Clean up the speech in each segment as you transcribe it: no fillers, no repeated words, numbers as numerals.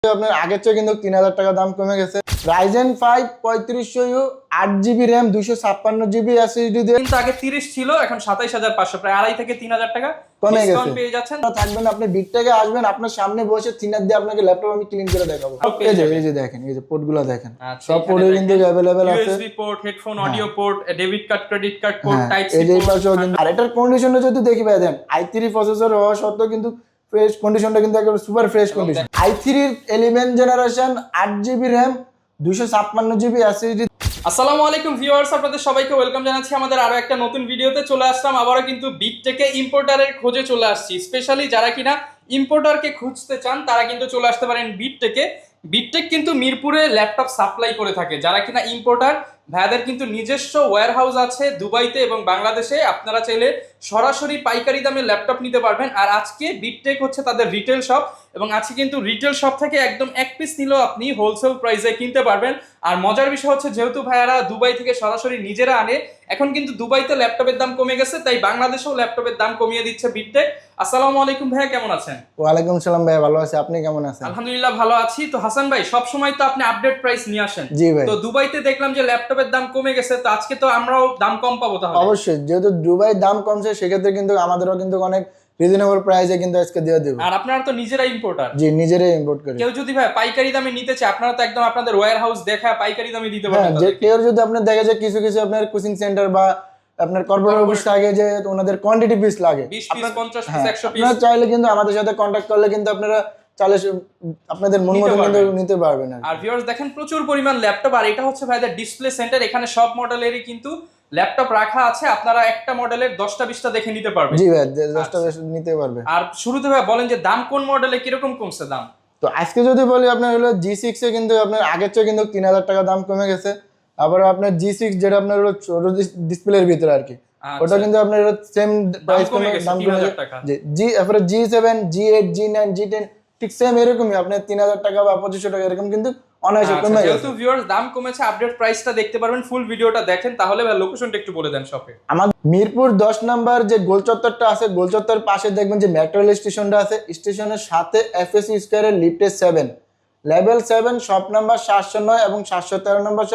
আপনার আগের চেয়ে কিন্তু 3000 টাকা দাম কমে গেছে। Ryzen 5 3500U 8GB RAM 256GB SSD দিয়ে কিন্তু আগে 30 ছিল, এখন 27500, প্রায় 2500 থেকে 3000 টাকা কমে ডিসকাউন্ট গেছে। পেয়ে যাচ্ছেন। থাকবেন আপনি বিটটেকে আসবেন, আপনার সামনে বসে থিনার দিয়ে আপনাকে ল্যাপটপ আমি ক্লিন করে দেখাবো। এই যে দেখেন, এই যে পোর্টগুলো দেখেন, সব পোর্টে কিন্তু अवेलेबल আছে। USB port, headphone, audio port, debit card, credit card port, type C এই যে পোর্ট। পাশেও কিন্তু। আর এটার কন্ডিশনটা যদি দেখি ভাই দেন, i3 প্রসেসর হওয়া সত্ত্বেও কিন্তু ফ্রেশ কন্ডিশনটা কিন্তু একেবারে সুপার ফ্রেশ কন্ডিশন। i3 এর 11 generation 8GB RAM 256GB SSD। আসসালামু আলাইকুম ভিউয়ার্স, আপনাদের সবাইকে ওয়েলকাম জানাচ্ছি আমাদের আরো একটা নতুন ভিডিওতে। চলে আসলাম আবারও কিন্তু বিটটেকে ইম্পোর্টারের খোঁজে চলে আসছি। স্পেশালি যারা কিনা ইম্পোর্টারকে খুঁজতে চান তারা কিন্তু চলে আসতে পারেন বিটটেকে। বিটটেক কিন্তু মিরপুরে ল্যাপটপ সাপ্লাই করে থাকে। যারা কিনা ইম্পোর্টার ভাইয়াদের কিন্তু নিজস্ব ওয়্যার হাউস আছে দুবাইতে এবং বাংলাদেশে। আপনারা চাইলে সরাসরি পাইকারি দামে ল্যাপটপ নিতে পারবেন। আর আজকে বিটটেক হচ্ছে তাদের রিটেল শপ, এবং আজকে কিন্তু রিটেল শপ থেকে একদম এক পিস নিলেও আপনি হোলসেল প্রাইসে কিনতে পারবেন। আর মজার বিষয় হচ্ছে, যেহেতু ভাইয়ারা দুবাই থেকে সরাসরি নিজেরা আনে, এখন কিন্তু দুবাইতে ল্যাপটপের দাম কমে গেছে, তাই বাংলাদেশেও ল্যাপটপের দাম কমিয়ে দিচ্ছে বিটটেক। আসসালামু আলাইকুম ভাইয়া, কেমন আছেন? ওয়ালাইকুম সালাম ভাই, ভালো আছি, আপনি কেমন আছেন? আলহামদুলিল্লাহ ভালো আছি। তো হাসান ভাই, সব সময় তো আপনি আপডেট প্রাইস নিয়ে আসেন। জি ভাই। তো দুবাইতে দেখলাম যে ল্যাপটপের দাম কমে গেছে, তো আজকে তো আমরাও দাম কম পাবো তাহলে? অবশ্যই, যেহেতু দুবাই দাম কমছে সেক্ষেত্রে কিন্তু আমাদেরও কিন্তু অনেক রিজনেবল প্রাইসে কিন্তু আজকে দিয়ে দেব। আর আপনারা তো নিজেরা ইম্পোর্টার? জি, নিজেরাই ইম্পোর্ট করি। কেউ যদি ভাই পাইকারি দামে নিতে চায়, আপনারা তো একদম আপনাদের ওয়্যার হাউস দেখা পাইকারি দামে দিতে পারবেন। যে কেউ যদি আপনার দেখে যে কিছু কিছু আপনার কোচিং সেন্টার বা আপনার কর্পোরেট অফিস থাকে, যে ওনাদের কোয়ান্টিটি পিস লাগে 20 পিস, 50 পিস, 100 পিস, আপনারা চাইলে কিন্তু আমাদের সাথে কন্ট্যাক্ট করলে কিন্তু আপনারা চাইলে আপনাদের মন মতো কিন্তু নিতে পারবেন। আর ভিউয়ার্স দেখেন, প্রচুর পরিমাণ ল্যাপটপ। আর এটা হচ্ছে ভাইদের ডিসপ্লে সেন্টার, এখানে সব মডেলেরই কিন্তু ল্যাপটপ রাখা আছে। আপনারা একটা মডেলের 10টা 20টা দেখে নিতে পারবেন। জি ভাই, 10টা নিতে পারবে। আর শুরুতে ভাই বলেন যে দাম কোন মডেলে কিরকম কমছে দাম? তো আজকে যদি বলি আপনার হলো G6 এ কিন্তু আপনার আগের চেয়ে কিন্তু 3000 টাকা দাম কমে গেছে। আবার আপনার G6 যেটা আপনার হলো ছোট ডিসপ্লের ভিতরে আর কি, ওটা কিন্তু আপনার সেম প্রাইস কমে দাম কমে টাকা। জি, তারপরে G7 G8 G9 G10 ঠিক সেম এরকমই আপনার 3000 টাকা বা 2500 টাকা এরকম কিন্তু অনায়াসে কমে গেছে। যেহেতু ভিউয়ার্স দাম কমেছে, আপডেট প্রাইসটা দেখতে পারবেন। ফুল ভিডিওটা দেখেন। তাহলে ভাই লোকেশনটা একটু বলে দেন শপে। আমাদের মিরপুর 10 নাম্বার যে গোল চত্বরটা আছে, গোল চত্বরের পাশে দেখবেন যে মেট্রো রেল স্টেশনটা আছে, স্টেশনের সাথে এফএসসি স্কয়ারের লিফটে 7 লেভেল 7 শপ নাম্বার 709 এবং 713 নম্বর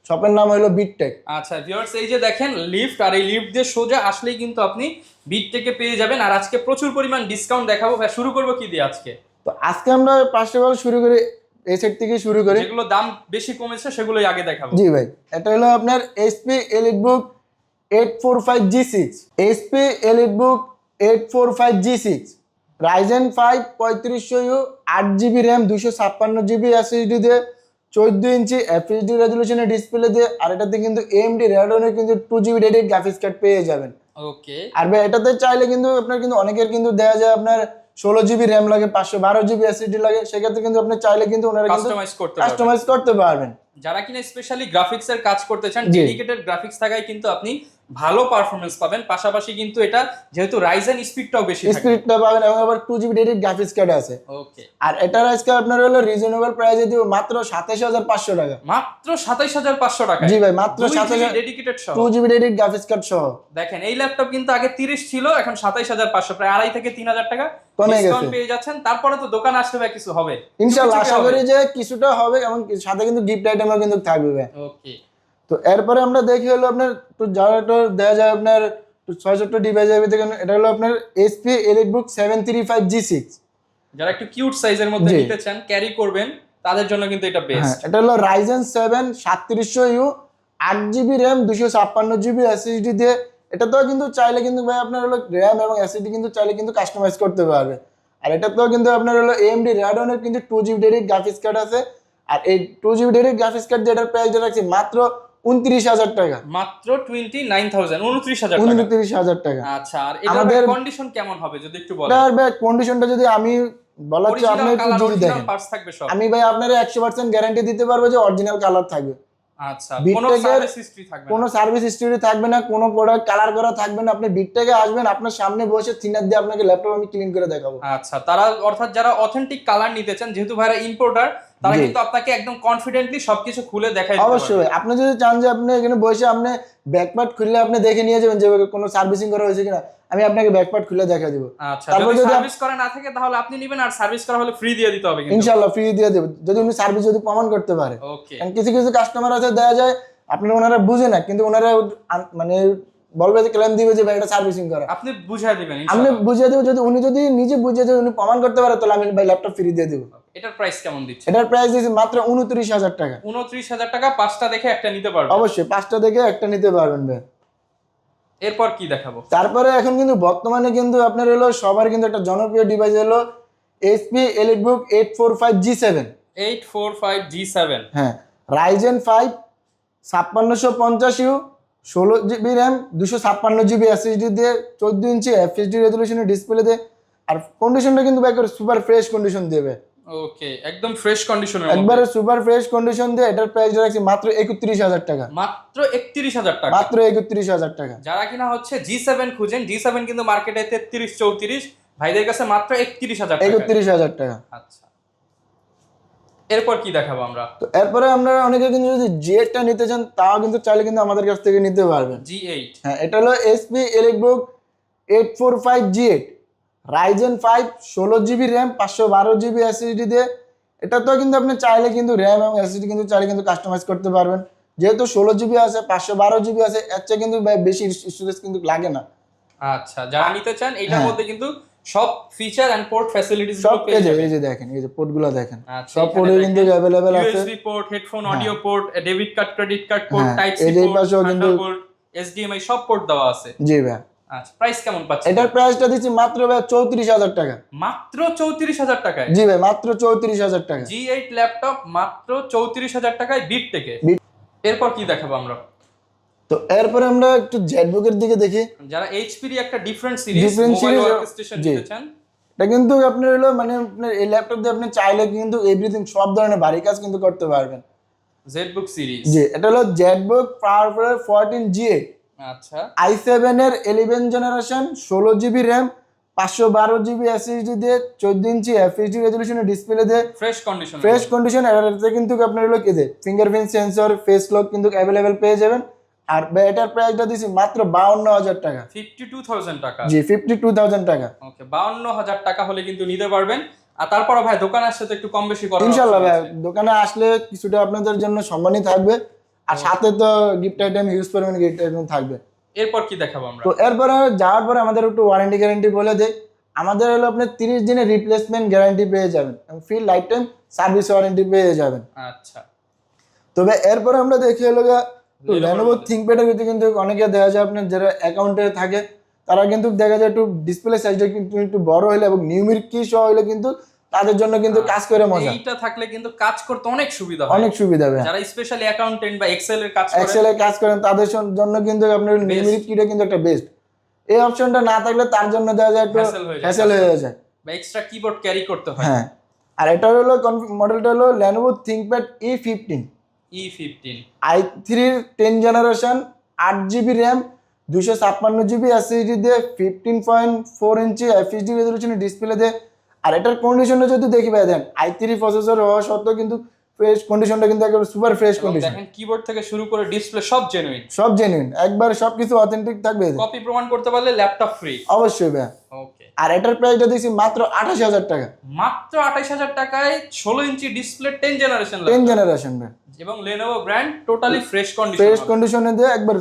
শপের নাম হলো বিটটেক। আচ্ছা ভিউয়ার্স, এই যে দেখেন লিফট, আর এই লিফট দিয়ে সোজা আসলেই কিন্তু আপনি বিটটেকে পেয়ে যাবেন। আর আজকে প্রচুর পরিমাণ ডিসকাউন্ট দেখাবো ভাই। শুরু করব কি দিয়ে আজকে? তো আজকে আমরা ফার্স্ট অফ অল শুরু করি এই সেট থেকে শুরু করি, যেগুলো দাম বেশি কমেছে সেগুলোই আগে দেখাবো। জি ভাই। এটা হলো আপনার HP EliteBook 845G6, HP EliteBook 845G6 Ryzen 5 3500U 8GB RAM 256GB SSD দিয়ে 14 ইঞ্চি FHD রেজলিউশনের ডিসপ্লে দিয়ে। আর এটাতে কিন্তু AMD Radeon কিন্তু 2GB ডেডিকেটেড গ্রাফিক্স কার্ড পেয়ে যাবেন। ওকে। আর ভাই এটাতে চাইলে কিন্তু আপনার কিন্তু অনেকের কিন্তু দেয়া যায় আপনার 16GB RAM লাগে, 512GB SSD লাগে, সেক্ষেত্রে কিন্তু আপনি চাইলে কিন্তু ওনারা কিন্তু কাস্টমাইজ করতে পারবেন। যারা কিনা স্পেশালি গ্রাফিক্স এর কাজ করতে চান, ডেডিকেটেড গ্রাফিক্স থাকায় কিন্তু আপনি ভালো পারফরম্যান্স পাবেন। পাশাপাশি কিন্তু এটা যেহেতু রাইজেন স্পিডটাও বেশি থাকে, স্পিডটা পাবেন, এবং আবার 2GB ডেডিকেটেড গ্রাফিক্স কার্ড আছে। ওকে। আর এটার আজকে আপনার হলো রিজনেবল প্রাইসে দিব মাত্র 27500 টাকা। মাত্র 27500 টাকা? জি ভাই, মাত্র 2GB ডেডিকেটেড সহ, 2GB ডেডিকেটেড গ্রাফিক্স কার্ড সহ। দেখেন এই ল্যাপটপ কিন্তু আগে 30 ছিল, এখন 27500, প্রায় 2500 থেকে 3000 টাকা কমে ডিসকাউন্ট গেছে। পেয়ে যাচ্ছেন। তারপরে তো দোকান আসলে ভাই কিছু হবে ইনশাআল্লাহ, আশা করি যে কিছুটা হবে, এবং সাথে কিন্তু গিফট আইটেমও কিন্তু থাকবে। ওকে। তো এরপরে আমরা দেখি হলো আপনার তো যারা দেয়া যায় আপনার 670 ডিভাইসের ভিতরে, এটা হলো আপনার HP এলিটবুক 735G6। যারা একটু কিউট সাইজের মধ্যে নিতে চান, ক্যারি করবেন, তাদের জন্য কিন্তু এটা বেস্ট। এটা হলো Ryzen 7 3700U 8GB RAM 256GB SSD দিয়ে। এটা তো কিন্তু চাইলে কিন্তু ভাই আপনার হলো RAM এবং SSD কিন্তু চাইলে কিন্তু কাস্টমাইজ করতে পারবে। আর এটা তো কিন্তু আপনার হলো AMD Radeon এর কিন্তু 2GB ডেডিকেটেড গ্রাফিক্স কার্ড আছে। আর এই 2GB ডেডিকেটেড গ্রাফিক্স কার্ড যেটার প্রাইস রাখছি মাত্র 29000 টাকা। মাত্র 29000, 29000 টাকা। 29000 টাকা। আচ্ছা, আর এটার কন্ডিশন কেমন হবে যদি একটু বলেন? এটার ভাই কন্ডিশনটা যদি আমি বলার চাই, আপনি একটু যদি দেখেন, পার্টস থাকবে সব। আমি ভাই আপনারা 100% গ্যারান্টি দিতে পারবো যে অরিজিনাল কালার থাকবে। আচ্ছা, কোনো সার্ভিস হিস্ট্রি থাকবে না? কোনো সার্ভিস হিস্টরি থাকবে না, কোনো প্রোডাক্ট কালার করা থাকবে না। আপনি বিটটেকে আসবেন, আপনার সামনে বসে থিনার দিয়ে আপনাকে ল্যাপটপ আমি ক্লিন করে দেখাবো। আচ্ছা, তারা অর্থাৎ যারা অথেন্টিক কালার নিতে চান, যেহেতু ভাইরা ইম্পোর্টার, তারা জি। কিন্তু আপনাকে একদম কনফিডেন্টলি সবকিছু খুলে দেখাই দিতে অবশ্যই পারবে। ভাই, আপনি যদি চান যে আপনি এখানে বসে আপনি ব্যাকপার্ট খুলে আপনি দেখে নিয়ে যাবেন যে কোনো সার্ভিসিং করা হয়েছে কিনা, আমি আপনাকে ব্যাকপার্ট খুলে দেখা দিব। আচ্ছা, তারপর যদি যদি সার্ভিস করা না থাকে তাহলে আপনি নেবেন, আর সার্ভিস করা হলে ফ্রি দিয়ে দিতে হবে কিন্তু। ইনশাআল্লাহ ফ্রি দিয়ে দেব, যদি উনি সার্ভিস যদি প্রমাণ করতে পারে। ওকে, কারণ কিছু কিছু কাস্টমার আছে দেওয়া যায় আপনারা ওনারা বুঝে না, কিন্তু ওনারা মানে বলবে যে ক্লেম দিবে যে ভাই এটা সার্ভিসিং করা। আপনি বুঝাই দিবেন আমি ইনশাআল্লাহ। বুঝিয়ে দেবো, যদি নিজে বুঝিয়ে দেবে উনি প্রমাণ করতে পারে তাহলে আমি ভাই ল্যাপটপ ফ্রি দিয়ে দেবো। এটার প্রাইস কেমন দিচ্ছে? এটার প্রাইস দিয়েছি মাত্র 29,000 টাকা। 29,000 টাকা, 5টা দেখে একটা নিতে পারবে। অবশ্যই 5টা দেখে একটা নিতে পারবেন ভাই। এরপর কি দেখাবো? তারপরে এখন কিন্তু বর্তমানে কিন্তু আপনার হলো সবার কিন্তু একটা জনপ্রিয় ডিভাইস হলো HP EliteBook 845G7। 845G7। হ্যাঁ, Ryzen 5 5650U, 16GB RAM, 256GB SSD দিয়ে, 14 ইঞ্চি FHD রেজলিউশনের ডিসপ্লে দিয়ে, আর কন্ডিশনটা কিন্তু একবার সুপার ফ্রেশ কন্ডিশন দেবে, ওকে, একদম ফ্রেশ কন্ডিশনের মধ্যে। একবারে সুপার ফ্রেশ কন্ডিশন দিয়ে। এটার প্রাইস রাখছি মাত্র 31,000 টাকা। মাত্র 31,000 টাকা। মাত্র 31,000 টাকা। যারা কিনা হচ্ছে G7 খুঁজেন, G7 কিন্তু মার্কেটে 33 34, ভাইদের কাছে মাত্র 31,000 টাকা। 31,000 টাকা। আচ্ছা, এরপর কি দেখাবো আমরা? তো এরপরে আমরা অনেকে কিন্তু যদি G8টা নিতে চান তাও কিন্তু চাইলে কিন্তু আমাদের কাছ থেকে নিতে পারবেন। G8। হ্যাঁ, এটা হলো HP EliteBook 845G8, Ryzen 5 16GB RAM, 512GB SSD দিয়ে। এটা তো কিন্তু আপনি চাইলে কিন্তু RAM এবং SSD কিন্তু চাইলে কিন্তু কাস্টমাইজ করতে পারবেন। যেহেতু 16GB আছে, 512GB আছে, এর চেয়ে কিন্তু বেশি স্টোরেজ কিন্তু লাগে না। আচ্ছা, যারা নিতে চান এটার হ্যাঁ। মধ্যে কিন্তু সব ফিচার এন্ড পোর্ট ফ্যাসিলিটিস সব পেয়ে যাবেন। এই যে দেখেন, এই যে পোর্টগুলো দেখেন, আচ্ছা, সব এখানে পোর্টে কিন্তু দেখেন অ্যাভেলেবেল আছে। USB port, headphone audio port, debit card, credit card port, হ্যাঁ, টাইপ সি এই যে এই পোর্ট, পাশেও কিন্তু- থান্ডারবোল্ট, HDMI সব পোর্ট দেওয়া আছে। জি ভাই। আচ্ছা, প্রাইস কেমন পাচ্ছেন? এটার প্রাইসটা দিচ্ছি মাত্র ভাই 34,000 টাকা। মাত্র 34,000 টাকায় জি ভাই, মাত্র 34,000 টাকা। G8 ল্যাপটপ মাত্র 34,000 টাকায় বিট থেকে। এরপর কি দেখাবো আমরা? তো এরপরে আমরা একটু জেটবুকের দিকে দেখি। যারা এইচপি এর একটা different series Different mobile series, workstation জি। নিতে চান, এটা কিন্তু আপনার হলো মানে আপনার এই ল্যাপটপ দিয়ে আপনি চাইলে কিন্তু এভরিথিং সব ধরনের ভারী কাজ কিন্তু করতে পারবেন। Jetbook series. জি, এটা হলো জেটবুক পাওয়ার 14G8, আচ্ছা, i7 এর 11 generation, 16GB RAM, 512GB SSD দিয়ে, 14 ইঞ্চি FHD রেজলিউশনের ডিসপ্লে দিয়ে, ফ্রেশ কন্ডিশন। Fresh condition. এটাতে কিন্তু আপনার হলো কি যে ফিঙ্গারপ্রিন্ট সেন্সর, ফেস লক কিন্তু অ্যাভেলেবেল পেয়ে যাবেন। আর এটার প্রাইসটা দিছি মাত্র 52,000 টাকা। 52,000 টাকা। জি, 52,000 টাকা। ওকে, 52,000 টাকা হলে কিন্তু নিতে পারবেন। আর তারপর ভাই দোকানে আসলে তো একটু কম বেশি করার ইনশাল্লাহ option ভাই, আছে। দোকানে আসলে কিছুটা আপনাদের জন্য সম্মানই থাকবে, আর সাথে তো গিফট আইটেম ইউজ করবেন, গিফট আইটেম থাকবে। এরপর কি দেখাবো আমরা? তো এরপরে যাওয়ার পরে আমাদের একটু ওয়ারেন্টি গ্যারান্টি বলে দেয়। আমাদের হলো আপনি 30 দিনের রিপ্লেসমেন্ট গ্যারান্টি পেয়ে যাবেন এবং free life time service warranty পেয়ে যাবেন। আচ্ছা, তবে এরপরে আমরা দেখি হলো Lenovo লেনোভো মধ্যে। থিংকপ্যাডের ভিতরে কিন্তু অনেকে দেখা যায় আপনার যারা অ্যাকাউন্টে থাকে তারা কিন্তু দেখা যায় একটু ডিসপ্লে সাইজটা কিন্তু একটু বড় হলে এবং নিউমেরিক কি সহ হলে কিন্তু তাদের জন্য কিন্তু কাজ করে মজা, এইটা থাকলে কিন্তু কাজ করতে অনেক সুবিধা হয়। অনেক সুবিধা হবে। যারা স্পেশালি অ্যাকাউন্টেন্ট বা এক্সেল এর কাজ করে, এক্সেল এর কাজ করেন তাদের জন্য কিন্তু আপনার নিউমেরিক কিটা কিন্তু একটা বেস্ট। এই অপশনটা না থাকলে তার জন্য দেখা যায় একটু Hassle হয়ে যায়। হ্যাসেল হয়ে যায়। বা এক্সট্রা কিবোর্ড ক্যারি করতে হয়। হ্যাঁ, আর এটা হলো মডেলটা হলো Lenovo ThinkPad E15, E15। i3 10 generation, 8GB RAM, 256GB SSD দিয়ে, 15.4 ইঞ্চি FHD রেজলিউশনের ডিসপ্লে দিয়ে। আর এটার কন্ডিশনটা যদি দেখি ভাই দেন, i3 প্রসেসর হওয়া সত্ত্বেও কিন্তু ফ্রেশ কন্ডিশনটা কিন্তু একেবারে সুপার ফ্রেশ এবং কন্ডিশন। দেখেন কিবোর্ড থেকে শুরু করে ডিসপ্লে সব জেনুইন। সব জেনুইন, একবার সবকিছু অথেন্টিক থাকবে। কপি প্রমাণ করতে পারলে ল্যাপটপ ফ্রি। অবশ্যই ভাই। ওকে, আর এটার প্রাইসটা দিয়েছি মাত্র 28,000 টাকা। মাত্র 28,000 টাকায় 16 ইঞ্চি ডিসপ্লে 10 জেনারেশন 10 জেনারেশন ভাই, এবং Lenovo brand, totally fresh condition. Fresh কন্ডিশনে দিয়ে একবার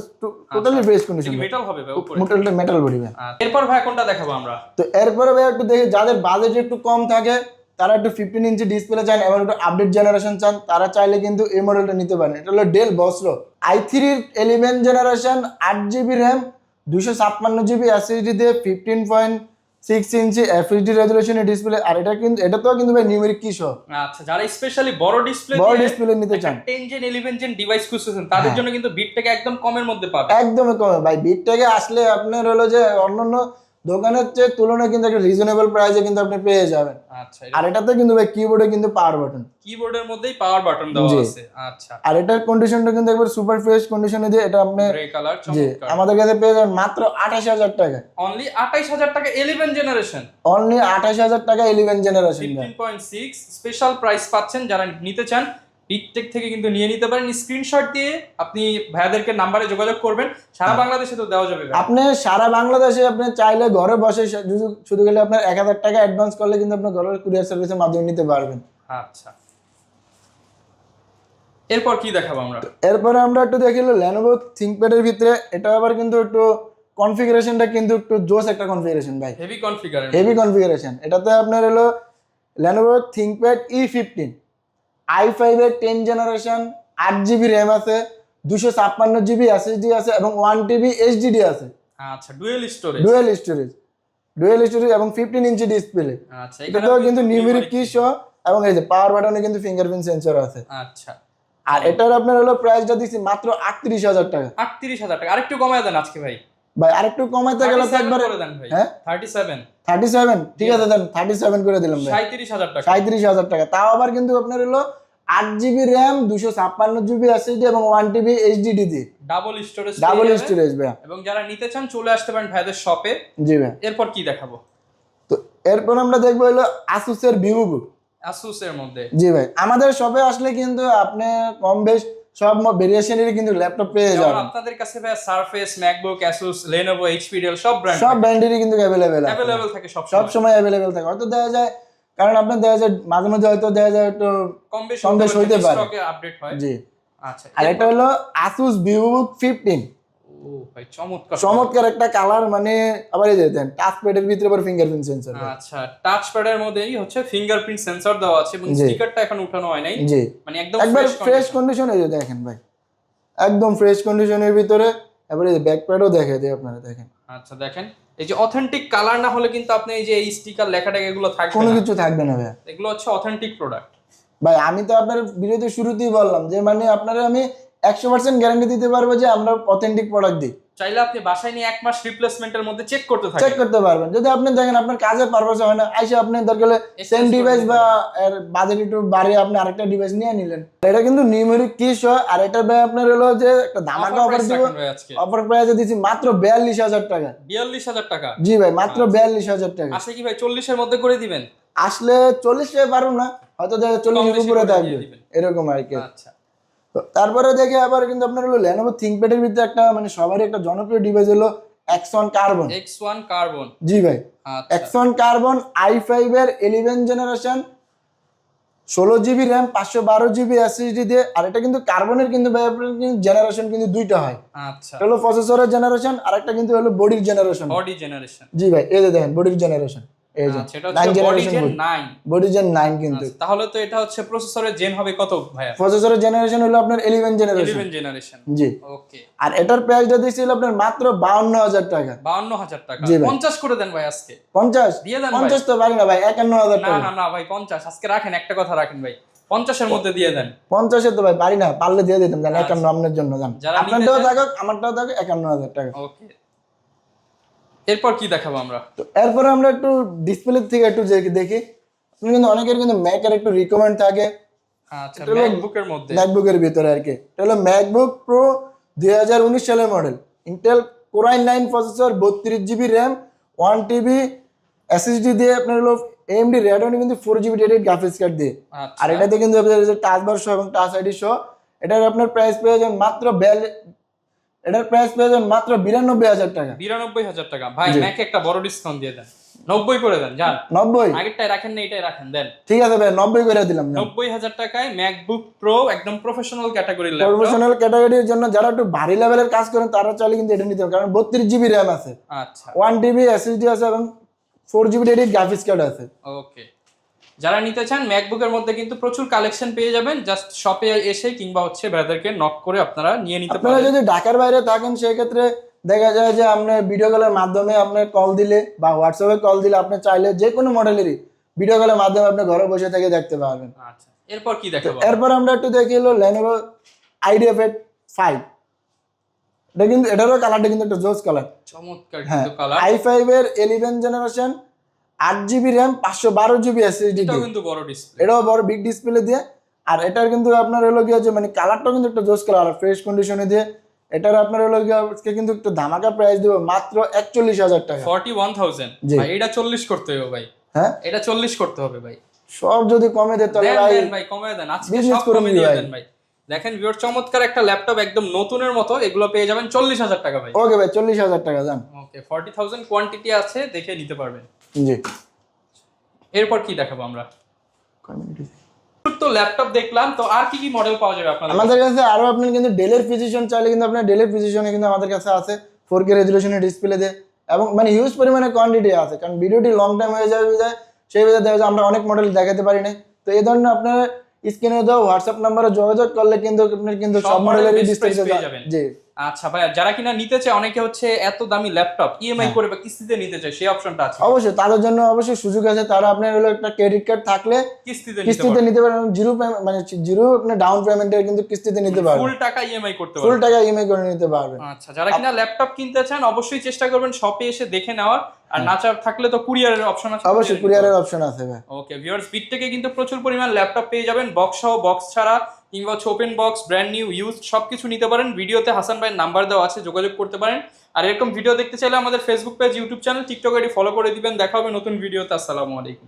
টোটালি ফ্রেশ কন্ডিশন, মেটাল হবে ভাই উপরে। মোটালটা মেটাল বডি ভাই। এরপর ভাই কোনটা দেখাবো আমরা? তো এরপরে ভাই একটু দেখি যাদের বাজেট একটু কম থাকে তারা একটু 15 ইঞ্চি ডিসপ্লে চান এবং একটু আপডেট জেনারেশন চান, তারা চাইলে কিন্তু এই মডেলটা নিতে পারেন। এটা হলো ডেল বসরো i3 11 generation, 8GB RAM, 256GB SSD দিয়ে, 15.6 ইঞ্চি FHD রেজলিউশনের ডিসপ্লে। আর এটা তো কিন্তু ভাই নিউমেরিক কি সহ। আচ্ছা, যারা স্পেশালি বড় ডিসপ্লে বড় ডিসপ্লে নিতে চান, 10 জেন 11 জেন ডিভাইস খুঁজতেছেন, তাদের জন্য কিন্তু বিট থেকে একদম কমের মধ্যে পাবে। একদমই কমে ভাই। বিট থেকে আসলে আপনার হলো যে অন্যান্য দোকানের চেয়ে তুলনায় কিন্তু একটা রিজনেবল প্রাইসে কিন্তু আপনি পেয়ে যাবেন। আচ্ছা, আর এটাতে কিন্তু ভাই কিবোর্ডে কিন্তু পাওয়ার বাটন, কিবোর্ডের মধ্যেই পাওয়ার বাটন দেওয়া জি। আছে। আচ্ছা, আর এটার কন্ডিশনটা কিন্তু একবার সুপার ফ্রেশ কন্ডিশনে দিয়ে এটা আপনি গ্রে কালার, জি চমৎকার। আমাদের কাছে পেয়ে যাবেন মাত্র 28,000 টাকা। অনলি 28000 টাকা 11 জেনারেশন, অনলি 28,000 টাকা 11 জেনারেশন। 15.6 স্পেশাল প্রাইস পাচ্ছেন। যারা নিতে চান বিগটেক থেকে কিন্তু নিয়ে নিতে পারেন। স্ক্রিনশট দিয়ে আপনি ভাইয়াদেরকে নাম্বারে যোগাযোগ করবেন। সারা বাংলাদেশে তো দেওয়া যাবে ভাই। আপনি সারা বাংলাদেশে আপনি চাইলে ঘরে বসে শুধু গেলে আপনার 1000 টাকা অ্যাডভান্স করলে কিন্তু আপনি ঘরের কুরিয়ার সার্ভিসের মাধ্যমে নিতে পারবেন। আচ্ছা, এরপর কি দেখাবো আমরা? এরপরে আমরা একটু দেখিল Lenovo ThinkPad এর ভিতরে, এটা আবার কিন্তু একটু কনফিগারেশনটা কিন্তু একটু জোস একটা কনফিগারেশন ভাই, হেভি কনফিগার। Heavy configuration. এটাতে আপনার হলো Lenovo ThinkPad E15 i5 এর 10 জেনারেশন, 8GB র্যাম আছে, 256GB SSD আছে এবং 1TB HDD আছে। আচ্ছা, ডুয়েল স্টোরেজ, ডুয়েল স্টোরেজ এবং 15 ইঞ্চি ডিসপ্লে। আচ্ছা, এটাতেও কিন্তু নিউমেরিক কি সহ এবং এই যে পাওয়ার বাটনে কিন্তু ফিঙ্গারপ্রিন্ট সেন্সর আছে। আচ্ছা, আর এটার আপনার হলো প্রাইসটা দিচ্ছি মাত্র 38,000 টাকা। 38000 টাকা। আরেকটু কমায় দেন আজকে ভাই। ভাই আরেকটু কমাইতে গেলে তো 37 একবারে করে দেন ভাই। হ্যাঁ 37, 37 ঠিক আছে দেন, 37 করে দিলাম ভাই। 37000 টাকা। 37,000 টাকা, তাও আবার কিন্তু আপনার হলো 8GB র্যাম, 256GB SSD এবং 1TB HDD দিয়ে ডাবল স্টোরেজ, ডাবল স্টোরেজ ভাই। এবং যারা নিতে চান চলে আসতে পারেন ভাইদের শপে। জি ভাই। এরপর কি দেখাবো? তো এরপর আমরা দেখবো হলো Asus এর VivoBook। Asus এর মধ্যে, জি ভাই, আমাদের শপে আসলে কিন্তু আপনি কম বেশ সব ভেরিয়েশনেরই কিন্তু ল্যাপটপ পেয়ে যেমন যাবেন। আপনাদের কাছে ভাই surface, MacBook, Asus, Lenovo, HP, Dell সব সব ব্র্যান্ডেরই কিন্তু অ্যাভেলেবেল থাকে সব সব সময় অ্যাভেলেবেল থাকে। হয়তো দেখা যায়, কারণ আপনার দেখা যায় মাঝে মাঝে হয়তো দেখা যায় একটু কম বেশ হইতে পারে, স্টকে আপডেট হয়। জি। আচ্ছা, আর এটা হলো Asus VivoBook 15। ও ভাই চমৎকার, চমৎকার একটা কালার, মানে আবার এই যে দেন টাচ প্যাডের ভিতরে আবার ফিঙ্গারপ্রিন্ট সেন্সর। আচ্ছা, টাচ প্যাডের মধ্যেই হচ্ছে ফিঙ্গারপ্রিন্ট সেন্সর দেওয়া আছে এবং জি। স্টিকারটা এখন উঠানো হয় নাই, জি মানে একদম একবার ফ্রেশ কন্ডিশন। এই যে দেখেন ভাই, একদম ফ্রেশ কন্ডিশনের ভিতরে। এবারে এই ব্যাক প্যাডও দেখে দিই আপনারা, দেখেন। আচ্ছা, দেখেন এই যে অথেন্টিক কালার না হলে কিন্তু আপনি এই যে এই স্টিকার লেখাটা এগুলো থাকবে কোনো না। কিছু থাকবে না ভাই। এগুলো হচ্ছে অথেন্টিক প্রোডাক্ট। ভাই আমি তো আপনার ভিডিওতে শুরুতেই বললাম যে মানে আপনারা আমি 100% গ্যারান্টি দিতে পারবো যে আমরা অথেন্টিক প্রোডাক্ট দিই। চাইলে আপনি বাসায় নিয়ে 1 মাস রিপ্লেসমেন্টের মধ্যে চেক করতে থাকেন, চেক করতে পারবেন। যদি আপনি দেখেন আপনার কাজের পারপাসে হয় না, আইসা আপনি দরকার হলে সেম ডিভাইস বা এর বাজেট একটু বাড়িয়ে আপনি আরেকটা ডিভাইস নিয়ে নিলেন। এটা কিন্তু নিউমেরিক কি সহ। আর এটা ভাই আপনার হলো যে একটা ধামাকা অফার দিব, অফার প্রাইসে দিচ্ছি মাত্র 42,000 টাকা। 42,000 টাকা? জি ভাই, মাত্র 42,000 টাকা। আসলে কি ভাই 40 এর মধ্যে করে দিবেন? আসলে 40 টাকা পারুন না, হয়তো 40 এর উপরে থাকবে এরকম আর কি। আচ্ছা, তো তারপরে দেখে আবার কিন্তু আপনার হলো Lenovo ThinkPad এর ভিতরে একটা মানে সবারই একটা জনপ্রিয় ডিভাইস হলো X1 Carbon। X1 Carbon, জি ভাই, আচ্ছা, X1 Carbon i5 এর 11 generation, 16GB RAM, 512GB SSD দিয়ে। আর এটা কিন্তু কার্বনের কিন্তু জেনারেশন কিন্তু দুইটা হয়। আচ্ছা, হলো প্রসেসরের জেনারেশন, আর একটা কিন্তু হলো বডির জেনারেশন। বডি জেনারেশন, জি ভাই, এই যে দেখেন বডির জেনারেশন, এই যে আচ্ছা, এটা হচ্ছে বডি জেন 9। বডি জেন 9 কিন্তু। আচ্ছা, তাহলে তো এটা হচ্ছে প্রসেসরের জেন হবে কত ভাইয়া? প্রসেসরের জেনারেশন হলো আপনার 11 জেনারেশন। 11 জেনারেশন, জি। ওকে। আর এটার প্রাইসটা দিয়েছিল আপনার মাত্র 52,000 টাকা। 52,000 টাকা? জি ভাই। 50 করে দেন ভাই আজকে। 50 দিয়ে দেন ভাই। 50 তো পারি না ভাই, 51,000 না টাকা। না না ভাই 50 আজকে রাখেন, একটা কথা রাখেন ভাই, 50 এর মধ্যে দিয়ে দেন। 50 তো ভাই পারি না, পারলে দিয়ে দিতাম জান, আচ্ছা। 51 আপনার জন্য জান। যারা নিতে আপনারটাও চান- থাকুক আমারটাও থাকুক, 51,000 টাকা। ওকে, এরপর কি দেখাবো আমরা? তো এরপরে আমরা একটু ডিসপ্লে থেকে একটু দেখি। আপনি কিন্তু অনেকের কিন্তু ম্যাকের একটু রিকমেন্ড থাকে আচ্ছা, এটা হলো ম্যাকবুকের মধ্যে, ম্যাকবুকের ভিতরে আর কি। এটা হলো ম্যাকবুক প্রো 2019 সালের model, Intel core i9 processor, 32GB RAM, 1TB SSD দিয়ে আপনার হলো AMD Radeon কিন্তু 4GB ডেডিকেটেড গ্রাফিক্স কার্ড দিয়ে। আচ্ছা, আর এটাতে কিন্তু আপনার টাচ বার সহ এবং টাচ আইডি সহ। এটার আপনার প্রাইস পেয়ে যাবেন মাত্র 92,000 টাকা। 92,000 টাকা ভাই। জি। ম্যাকে একটা বড় ডিসকাউন্ট দিয়ে দেন, 90 করে দেন যান। 90 আগেরটাই রাখেন না, এটাই রাখেন, দেন। ঠিক আছে ভাই, 90 করে দিলাম। 90,000 টাকায় ম্যাকবুক প্রো, একদম প্রফেশনাল ক্যাটাগরির ল্যাপটপ। প্রফেশনাল ক্যাটাগরির জন্য যারা একটু ভারী লেভেলের কাজ করেন তারা চাইলে কিন্তু এটা নিতে পারেন, কারণ 32GB র্যাম আছে, আচ্ছা, 1TB SSD আছে এবং 4GB ডেডিকেটেড গ্রাফিক্স কার্ড আছে। ওকে। যারা নিতে চান ম্যাকবুকের মধ্যে কিন্তু প্রচুর কালেকশন পেয়ে যাবেন, জাস্ট শপে এসে কিংবা হচ্ছে ভাইদেরকে নক করে আপনারা নিয়ে নিতে আপনারা পারেন। যদি ঢাকার বাইরে থাকেন সেই ক্ষেত্রে দেখা যায় যে আপনি ভিডিও কলের মাধ্যমে আপনি কল দিলে বা হোয়াটসঅ্যাপে কল দিলে আপনি চাইলে যে কোনো মডেলেরই ভিডিও কলের মাধ্যমে আপনি ঘরে বসে থেকে দেখতে পারবেন। আচ্ছা, এরপর কি দেখাবো? এরপর আমরা একটু দেখি হলো Lenovo IdeaPad 5। এটা কিন্তু এটারও কালারটা কিন্তু একটা জোস কালার। চমৎকার হ্যাঁ, কিন্তু কালার। i5 এর 11 generation, 8GB RAM, 512GB SSD। এটাও কিন্তু বড় ডিসপ্লে। এটাও বড় বিগ ডিসপ্লে দিয়ে। আর এটার কিন্তু আপনার হলো গিয়ে যে মানে কালারটাও কিন্তু একটা জোস কালার, ফ্রেশ কন্ডিশনে দিয়ে। এটার আপনার হলো গিয়ে আজকে কিন্তু একটু ধামাকা প্রাইস দেবো মাত্র 41,000 টাকা। 41,000 জি। ভাই এটা 40 করতে হবে ভাই। হ্যাঁ, এটা 40 করতে হবে ভাই। সব যদি কমে দেয় তাহলে দেন ভাই দেন ভাই, কমে দেন আজকে, business সব করে কমে নিবি দিয়ে ভাই। দেন ভাই। দেখেন ভিউয়ার, চমৎকার একটা ল্যাপটপ একদম নতুনের মতো, এগুলো পেয়ে যাবেন 40,000 টাকা ভাই। ওকে ভাই, 40,000 টাকা যান। ওকে, 40,000 কোয়ান্টিটি আছে, দেখে নিতে পারবেন। জি। এরপর কি দেখাবো আমরা? তো ল্যাপটপ দেখলাম, তো আর কি কি মডেল পাওয়া যাবে আপনাদের? আমাদের কাছে আরো আপনার কিন্তু ডেলের প্রিসিশন চাইলে কিন্তু আপনার ডেলের প্রিসিশনে কিন্তু আমাদের কাছে আছে 4K রেজুলেশনের ডিসপ্লে দিয়ে, এবং মানে হিউজ পরিমাণে কোয়ান্টিটি আছে, কারণ ভিডিওটি লং টাইম হয়ে যাবে সেই বিধায় দেখা যায় আমরা অনেক মডেল দেখাতে পারি না। তো এই ধরনের আপনার স্ক্রিনে দেওয়া হোয়াটসঅ্যাপ নাম্বারে যোগাযোগ করলে কিন্তু আপনার কিন্তু সব সব মডেলেরই model best ডিসপ্লে price পেয়ে যাবেন। জি। আচ্ছা ভাই, যারা কিনা নিতে চায়, অনেকে হচ্ছে এত দামি ল্যাপটপ ইএমআই হ্যাঁ। করে বা কিস্তিতে নিতে চায়, সেই অপশনটা আছে। অবশ্যই তাদের জন্য অবশ্যই সুযোগ আছে। তারা আপনার হলো একটা ক্রেডিট কার্ড থাকলে কিস্তিতে কিস্তিতে নিতে পারেন, মানে জিরো আপনার ডাউন পেমেন্টের কিন্তু কিস্তিতে নিতে পারবেন, ফুল টাকা ইএমআই করতে ফুল পারবেন। টাকা ইএমআই করে নিতে পারবেন। আচ্ছা, যারা কিনা ল্যাপটপ কিনতে চান অবশ্যই চেষ্টা করবেন শপে এসে দেখে নেওয়ার, আর না চার থাকলে তো কুরিয়ারের অপশন আছে। অবশ্যই কুরিয়ারের অপশন আছে ভাই। ওকে ভিউয়ার্স, বিট থেকে কিন্তু প্রচুর পরিমাণ ল্যাপটপ পেয়ে যাবেন, বক্স সহ, বক্স ছাড়া, কিংবা হচ্ছে open box, brand new, use সবকিছু নিতে পারেন। ভিডিওতে হাসান ভাইয়ের নাম্বার দেওয়া আছে, যোগাযোগ করতে পারেন। আর এরকম ভিডিও দেখতে চাইলে আমাদের Facebook page, YouTube channel, TikTok ID follow করে দিবেন। দেখা হবে নতুন ভিডিওতে। আসসালামু আলাইকুম।